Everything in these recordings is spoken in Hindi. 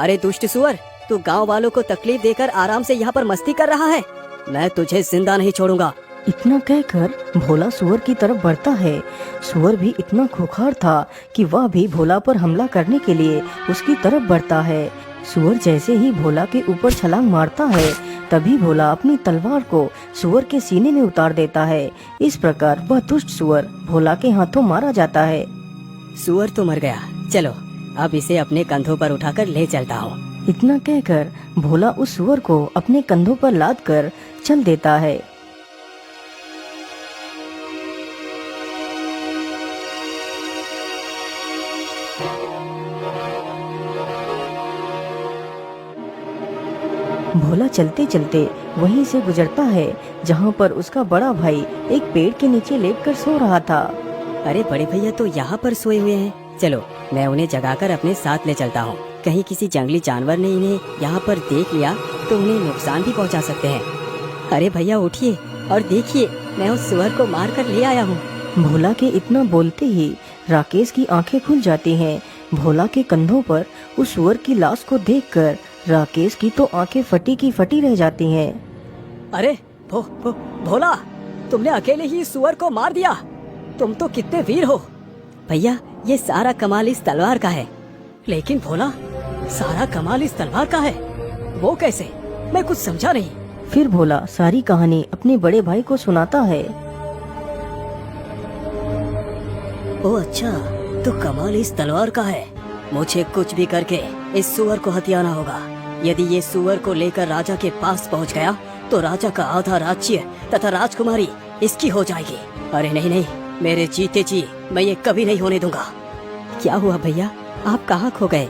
अरे दुष्ट सुअर, तू गांव वालों को तकलीफ देकर आराम से यहाँ पर मस्ती कर रहा है। मैं तुझे जिंदा नहीं छोड़ूंगा। इतना कहकर भोला सुअर की तरफ बढ़ता है। सुअर भी इतना खूंखार था कि वह भी भोला पर हमला करने के लिए उसकी तरफ बढ़ता है। सुअर जैसे ही भोला के ऊपर छलांग मारता है, तभी भोला अपनी तलवार को सुअर के सीने में उतार देता है। इस प्रकार वह दुष्ट सुअर भोला के हाथों मारा जाता है। सुअर तो मर गया, चलो अब इसे अपने कंधों पर उठाकर ले चलता हूँ। इतना कहकर भोला उस सुअर को अपने कंधों पर लाद कर चल देता है। भोला चलते चलते वहीं से गुजरता है जहाँ पर उसका बड़ा भाई एक पेड़ के नीचे लेटकर सो रहा था। अरे बड़े भैया तो यहाँ पर सोए हुए हैं, चलो मैं उन्हें जगाकर अपने साथ ले चलता हूँ। कहीं किसी जंगली जानवर ने इन्हें यहाँ पर देख लिया तो उन्हें नुकसान भी पहुँचा सकते हैं। अरे भैया उठिए और देखिए, मैं उस सुअर को मार कर ले आया हूँ। भोला के इतना बोलते ही राकेश की आंखें खुल जाती हैं। भोला के कंधों पर उस सुअर की लाश को देखकर राकेश की तो आंखें फटी की फटी रह जाती हैं। अरे भोला, तुमने अकेले ही सुअर को मार दिया। तुम तो कितने वीर हो। भैया ये सारा कमाल इस तलवार का है। लेकिन भोला, सारा कमाल इस तलवार का है, वो कैसे? मैं कुछ समझा नहीं। फिर भोला सारी कहानी अपने बड़े भाई को सुनाता है। ओह अच्छा, तो कमाल इस तलवार का है। मुझे कुछ भी करके इस सुअर को हथियाना होगा। यदि ये सुअर को लेकर राजा के पास पहुंच गया तो राजा का आधा राज्य तथा राजकुमारी इसकी हो जाएगी। अरे नहीं नहीं, मेरे जीते जी मैं ये कभी नहीं होने दूंगा। क्या हुआ भैया, आप कहाँ खो गए?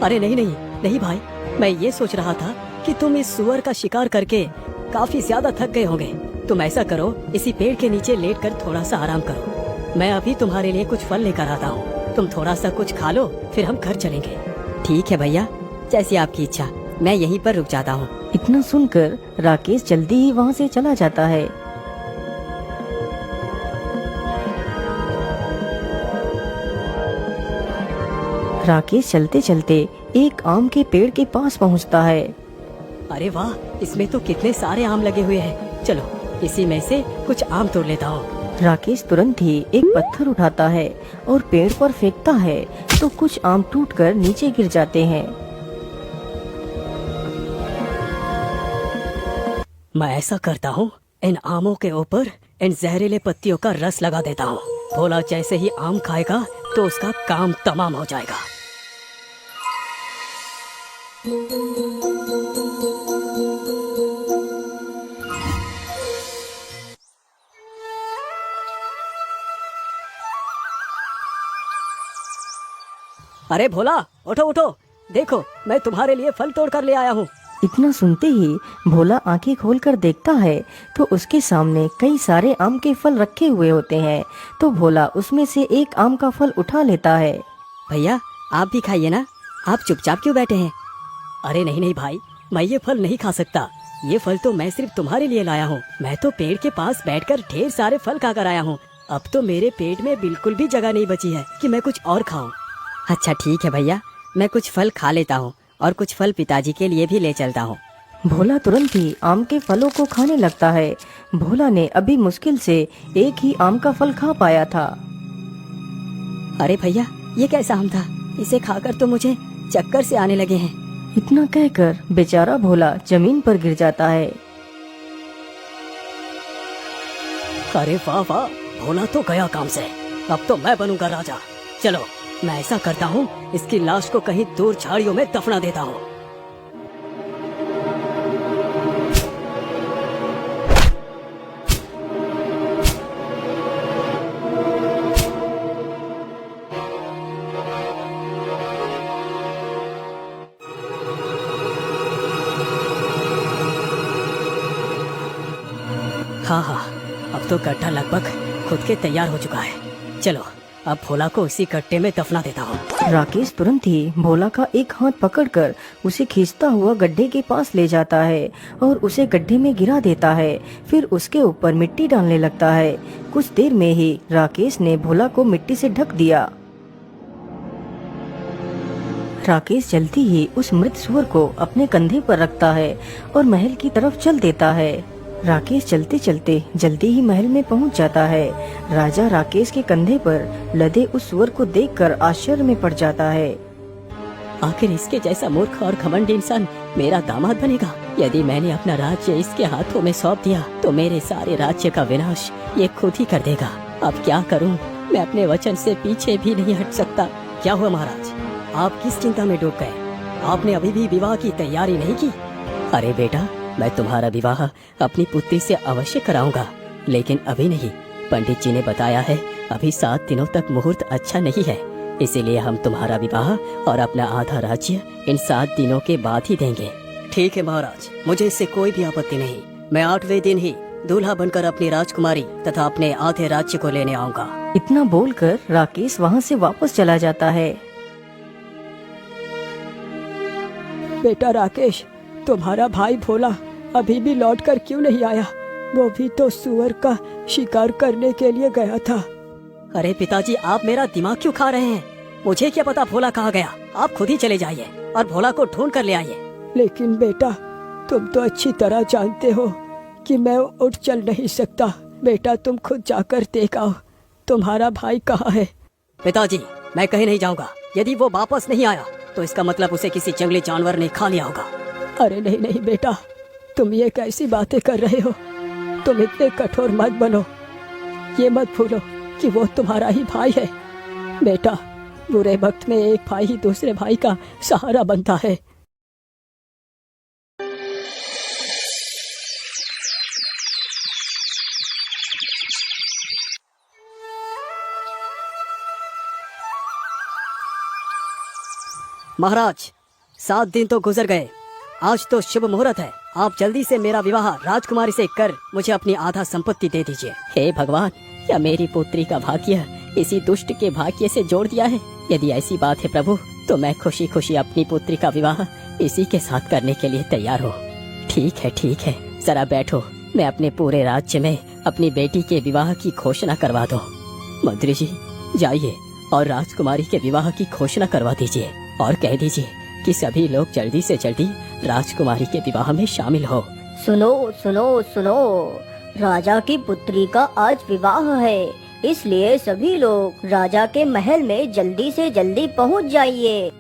अरे नहीं नहीं नहीं भाई, मैं ये सोच रहा था कि तुम इस सुअर का शिकार करके काफी ज्यादा थक गए होंगे। तुम ऐसा करो, इसी पेड़ के नीचे लेटकर थोड़ा सा आराम करो। मैं अभी तुम्हारे लिए कुछ फल लेकर आता हूँ, तुम थोड़ा सा कुछ खा लो, फिर हम घर चलेंगे। ठीक है भैया, जैसी आपकी इच्छा, मैं यहीं पर रुक जाता हूँ। इतना सुनकर राकेश जल्दी ही वहाँ से चला जाता है। राकेश चलते चलते एक आम के पेड़ के पास पहुँचता है। अरे वाह, इसमें तो कितने सारे आम लगे हुए हैं। चलो इसी में से कुछ आम तोड़ लेता हूँ। राकेश तुरंत ही एक पत्थर उठाता है और पेड़ पर फेंकता है तो कुछ आम टूटकर नीचे गिर जाते हैं। मैं ऐसा करता हूँ, इन आमों के ऊपर इन जहरीले पत्तियों का रस लगा देता हूँ। भोला जैसे ही आम खाएगा तो उसका काम तमाम हो जाएगा। अरे भोला, उठो उठो, देखो मैं तुम्हारे लिए फल तोड़ कर ले आया हूँ। इतना सुनते ही भोला आंखें खोलकर देखता है तो उसके सामने कई सारे आम के फल रखे हुए होते हैं। तो भोला उसमें से एक आम का फल उठा लेता है। भैया आप भी खाइए ना, आप चुपचाप क्यों बैठे हैं? अरे नहीं नहीं भाई, मैं ये फल नहीं खा सकता। ये फल तो मैं सिर्फ तुम्हारे लिए लाया हूँ। मैं तो पेड़ के पास बैठकर ढेर सारे फल खाकर आया हूँ। अब तो मेरे पेट में बिल्कुल भी जगह नहीं बची है कि मैं कुछ और खाऊं। अच्छा ठीक है भैया, मैं कुछ फल खा लेता हूँ और कुछ फल पिताजी के लिए भी ले चलता हूँ। भोला तुरंत ही आम के फलों को खाने लगता है। भोला ने अभी मुश्किल से एक ही आम का फल खा पाया था। अरे भैया, ये कैसा आम था? इसे खाकर तो मुझे चक्कर से आने लगे हैं। इतना कहकर बेचारा भोला जमीन पर गिर जाता है। अरे वाह वाह, भोला तो गया काम से। अब तो मैं बनूंगा राजा। चलो मैं ऐसा करता हूँ, इसकी लाश को कहीं दूर झाड़ियों में दफना देता हूँ। हाँ हाँ, अब तो गड्ढा लगभग खुद के तैयार हो चुका है। चलो अब भोला को उसी गड्ढे में दफना देता हूँ। राकेश तुरंत ही भोला का एक हाथ पकड़कर उसे खींचता हुआ गड्ढे के पास ले जाता है और उसे गड्ढे में गिरा देता है। फिर उसके ऊपर मिट्टी डालने लगता है। कुछ देर में ही राकेश ने भोला को मिट्टी से ढक दिया। राकेश जल्दी ही उस मृत सुअर को अपने कंधे पर रखता है और महल की तरफ चल देता है। राकेश चलते चलते जल्दी ही महल में पहुंच जाता है। राजा राकेश के कंधे पर लदे उस सुअर को देखकर आश्चर्य में पड़ जाता है। आखिर इसके जैसा मूर्ख और घमंडी इंसान मेरा दामाद बनेगा। यदि मैंने अपना राज्य इसके हाथों में सौंप दिया तो मेरे सारे राज्य का विनाश ये खुद ही कर देगा। अब क्या करूं? मैं अपने वचन से पीछे भी नहीं हट सकता। क्या हुआ महाराज, आप किस चिंता में डूब गए? आपने अभी भी विवाह की तैयारी नहीं की? अरे बेटा, मैं तुम्हारा विवाह अपनी पुत्री से अवश्य कराऊंगा, लेकिन अभी नहीं। पंडित जी ने बताया है अभी 7 दिनों तक मुहूर्त अच्छा नहीं है, इसीलिए हम तुम्हारा विवाह और अपना आधा राज्य इन 7 दिनों के बाद ही देंगे। ठीक है महाराज, मुझे इससे कोई भी आपत्ति नहीं। मैं 8वें दिन ही दूल्हा बनकर अपनी राजकुमारी तथा अपने आधे राज्य को लेने आऊंगा। इतना बोलकर राकेश वहाँ से वापस चला जाता है। बेटा राकेश, तुम्हारा भाई भोला अभी भी लौटकर क्यों नहीं आया? वो भी तो सुअर का शिकार करने के लिए गया था। अरे पिताजी, आप मेरा दिमाग क्यों खा रहे हैं? मुझे क्या पता भोला कहाँ गया। आप खुद ही चले जाइए और भोला को ढूंढ कर ले आइए। लेकिन बेटा, तुम तो अच्छी तरह जानते हो कि मैं उठ चल नहीं सकता। बेटा, तुम खुद जाकर देख आओ तुम्हारा भाई कहाँ है। पिताजी, मैं कहीं नहीं जाऊंगा। यदि वो वापस नहीं आया तो इसका मतलब उसे किसी जंगली जानवर ने खा लिया होगा। अरे नहीं नहीं बेटा, तुम ये कैसी बातें कर रहे हो? तुम इतने कठोर मत बनो। ये मत भूलो कि वो तुम्हारा ही भाई है। बेटा, बुरे वक्त में एक भाई ही दूसरे भाई का सहारा बनता है। महाराज, 7 दिन तो गुजर गए। आज तो शुभ मुहूर्त है। आप जल्दी से मेरा विवाह राजकुमारी से कर मुझे अपनी आधा संपत्ति दे दीजिए। हे भगवान, क्या मेरी पुत्री का भाग्य इसी दुष्ट के भाग्य से जोड़ दिया है? यदि ऐसी बात है प्रभु, तो मैं खुशी खुशी अपनी पुत्री का विवाह इसी के साथ करने के लिए तैयार हूँ। ठीक है, जरा बैठो। मैं अपने पूरे राज्य में अपनी बेटी के विवाह की घोषणा करवा दूं। मंत्री जी, जाइए और राजकुमारी के विवाह की घोषणा करवा दीजिए और कह दीजिए कि सभी लोग जल्दी से जल्दी राजकुमारी के विवाह में शामिल हो। सुनो सुनो सुनो, राजा की पुत्री का आज विवाह है, इसलिए सभी लोग राजा के महल में जल्दी से जल्दी पहुंच जाइए।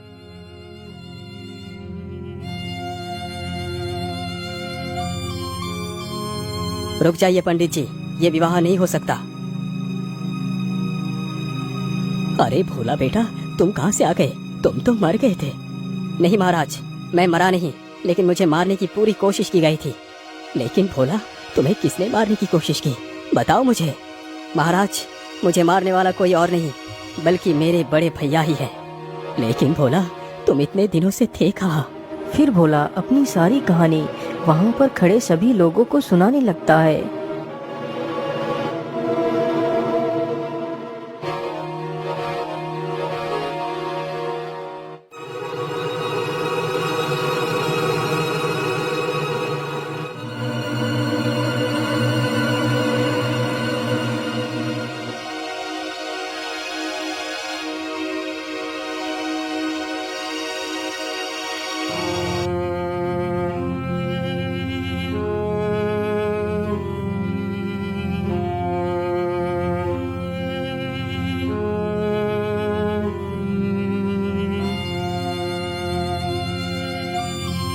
रुक जाइए पंडित जी, ये विवाह नहीं हो सकता। अरे भोला बेटा, तुम कहाँ से आ गए? तुम तो मर गए थे। नहीं महाराज, मैं मरा नहीं, लेकिन मुझे मारने की पूरी कोशिश की गई थी। लेकिन भोला, तुम्हें किसने मारने की कोशिश की? बताओ मुझे। महाराज, मुझे मारने वाला कोई और नहीं बल्कि मेरे बड़े भैया ही है। लेकिन भोला, तुम इतने दिनों से थे कहाँ? फिर भोला अपनी सारी कहानी वहाँ पर खड़े सभी लोगों को सुनाने लगता है।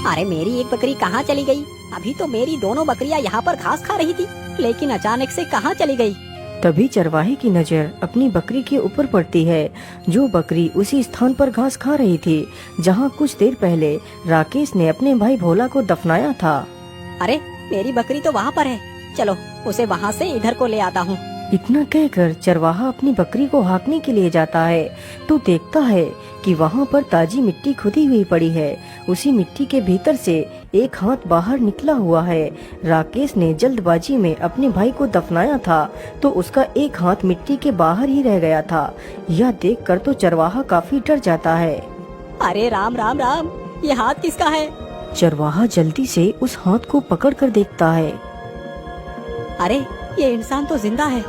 अरे मेरी एक बकरी कहाँ चली गई? अभी तो मेरी दोनों बकरियाँ यहाँ पर घास खा रही थी, लेकिन अचानक से कहाँ चली गई? तभी चरवाहे की नजर अपनी बकरी के ऊपर पड़ती है, जो बकरी उसी स्थान पर घास खा रही थी जहाँ कुछ देर पहले राकेश ने अपने भाई भोला को दफनाया था। अरे मेरी बकरी तो वहाँ पर है, चलो उसे वहाँ से इधर को ले आता हूँ। इतना कहकर चरवाहा अपनी बकरी को हाँकने के लिए जाता है तो देखता है कि वहाँ पर ताजी मिट्टी खुदी हुई पड़ी है। उसी मिट्टी के भीतर से एक हाथ बाहर निकला हुआ है। राकेश ने जल्दबाजी में अपने भाई को दफनाया था तो उसका एक हाथ मिट्टी के बाहर ही रह गया था। यह देखकर तो चरवाहा काफी डर जाता है। अरे राम राम राम, ये हाथ किसका है? चरवाहा जल्दी से उस हाथ को पकड़कर देखता है। अरे ये इंसान तो जिंदा है,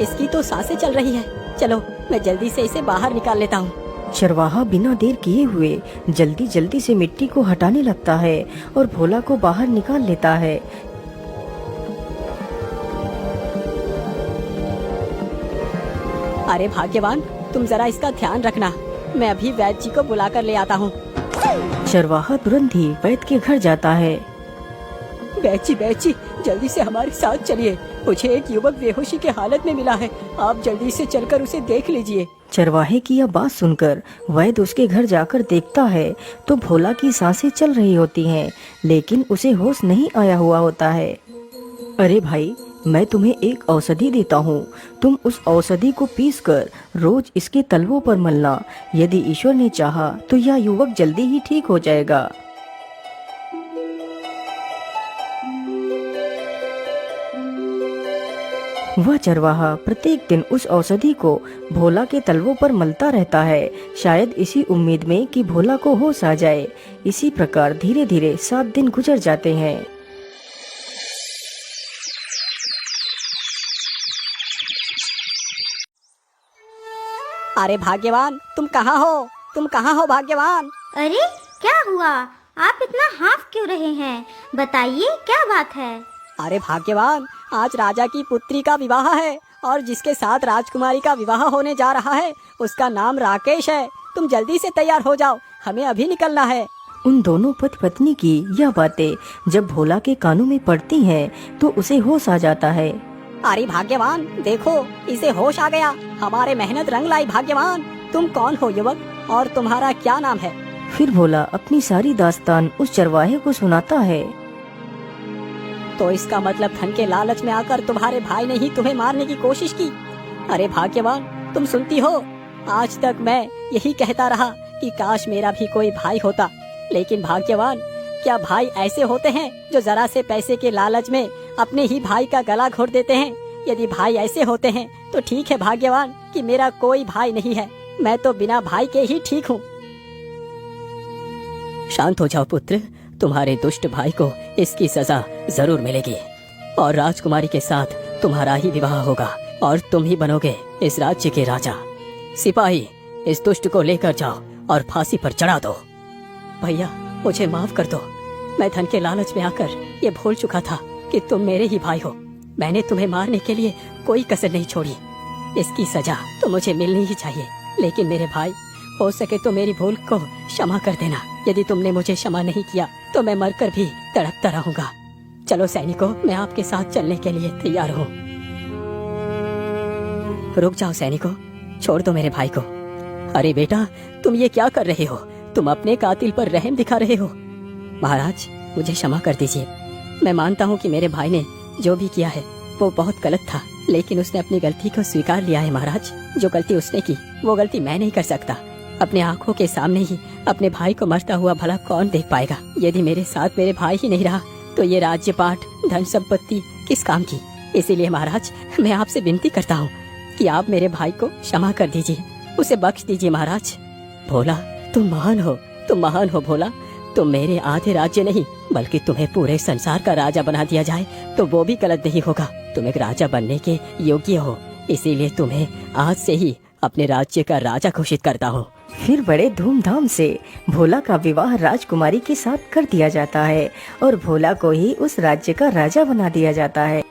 इसकी तो सांसें चल रही है। चलो मैं जल्दी से इसे बाहर निकाल लेता हूँ। चरवाहा बिना देर किए हुए जल्दी जल्दी से मिट्टी को हटाने लगता है और भोला को बाहर निकाल लेता है। अरे भाग्यवान, तुम जरा इसका ध्यान रखना, मैं अभी वैद्य जी को बुला कर ले आता हूँ। चरवाहा तुरंत ही वैद्य के घर जाता है। वैद्य जी, जल्दी से हमारे साथ चलिए। मुझे एक युवक बेहोशी के हालत में मिला है, आप जल्दी से चलकर उसे देख लीजिए। चरवाहे की यह बात सुनकर वैद्य उसके घर जाकर देखता है तो भोला की सांसें चल रही होती हैं, लेकिन उसे होश नहीं आया हुआ होता है। अरे भाई, मैं तुम्हें एक औषधि देता हूँ, तुम उस औषधि को पीसकर रोज इसके तलवों पर मलना। यदि ईश्वर ने चाहा तो यह युवक जल्दी ही ठीक हो जाएगा। वह चरवाहा प्रत्येक दिन उस औषधि को भोला के तलवों पर मलता रहता है, शायद इसी उम्मीद में कि भोला को होश आ जाए। इसी प्रकार धीरे धीरे 7 दिन गुजर जाते हैं। अरे भाग्यवान, तुम कहाँ हो? तुम कहाँ हो भाग्यवान? अरे क्या हुआ? आप इतना हाफ क्यों रहे हैं? बताइए क्या बात है? अरे भाग्यवान, आज राजा की पुत्री का विवाह है और जिसके साथ राजकुमारी का विवाह होने जा रहा है उसका नाम राकेश है। तुम जल्दी से तैयार हो जाओ, हमें अभी निकलना है। उन दोनों पति पत्नी की यह बातें जब भोला के कानों में पड़ती हैं तो उसे होश आ जाता है। अरे भाग्यवान, देखो इसे होश आ गया, हमारे मेहनत रंग लाई। भाग्यवान, तुम कौन हो युवक और तुम्हारा क्या नाम है? फिर भोला अपनी सारी दास्तान उस चरवाहे को सुनाता है। तो इसका मतलब धन के लालच में आकर तुम्हारे भाई ने ही तुम्हें मारने की कोशिश की। अरे भाग्यवान, तुम सुनती हो, आज तक मैं यही कहता रहा कि काश मेरा भी कोई भाई होता, लेकिन भाग्यवान, क्या भाई ऐसे होते हैं जो जरा से पैसे के लालच में अपने ही भाई का गला घोट देते हैं? यदि भाई ऐसे होते हैं तो ठीक है भाग्यवान कि मेरा कोई भाई नहीं है, मैं तो बिना भाई के ही ठीक हूँ। शांत हो जाओ पुत्र, तुम्हारे दुष्ट भाई को इसकी सजा जरूर मिलेगी और राजकुमारी के साथ तुम्हारा ही विवाह होगा और तुम ही बनोगे इस राज्य के राजा। सिपाही, इस दुष्ट को लेकर जाओ और फांसी पर चढ़ा दो। भैया, मुझे माफ कर दो, मैं धन के लालच में आकर ये भूल चुका था कि तुम मेरे ही भाई हो। मैंने तुम्हें मारने के लिए कोई कसर नहीं छोड़ी। इसकी सजा तो मुझे मिलनी ही चाहिए, लेकिन मेरे भाई, हो सके तो मेरी भूल को क्षमा कर देना। यदि तुमने मुझे क्षमा नहीं किया तो मैं मरकर भी तड़पता रहूंगा। चलो सैनिकों, मैं आपके साथ चलने के लिए तैयार हूँ। रुक जाओ सैनिकों, छोड़ दो मेरे भाई को। अरे बेटा, तुम ये क्या कर रहे हो? तुम अपने कातिल पर रहम दिखा रहे हो। महाराज, मुझे क्षमा कर दीजिए। मैं मानता हूँ कि मेरे भाई ने जो भी किया है वो बहुत गलत था, लेकिन उसने अपनी गलती को स्वीकार लिया है। महाराज, जो गलती उसने की वो गलती मैं नहीं कर सकता। अपने आंखों के सामने ही अपने भाई को मरता हुआ भला कौन देख पाएगा? यदि मेरे साथ मेरे भाई ही नहीं रहा तो ये राज्य पाठ, धन संपत्ति किस काम की? इसीलिए महाराज, मैं आपसे विनती करता हूँ कि आप मेरे भाई को क्षमा कर दीजिए, उसे बख्श दीजिए। महाराज, भोला, तुम महान हो, तुम महान हो भोला। तुम मेरे आधे राज्य नहीं बल्कि तुम्हें पूरे संसार का राजा बना दिया जाए तो वो भी गलत नहीं होगा। तुम एक राजा बनने के योग्य हो, इसीलिए तुम्हें आज से ही अपने राज्य का राजा घोषित करता हूँ। फिर बड़े धूमधाम से भोला का विवाह राजकुमारी के साथ कर दिया जाता है और भोला को ही उस राज्य का राजा बना दिया जाता है।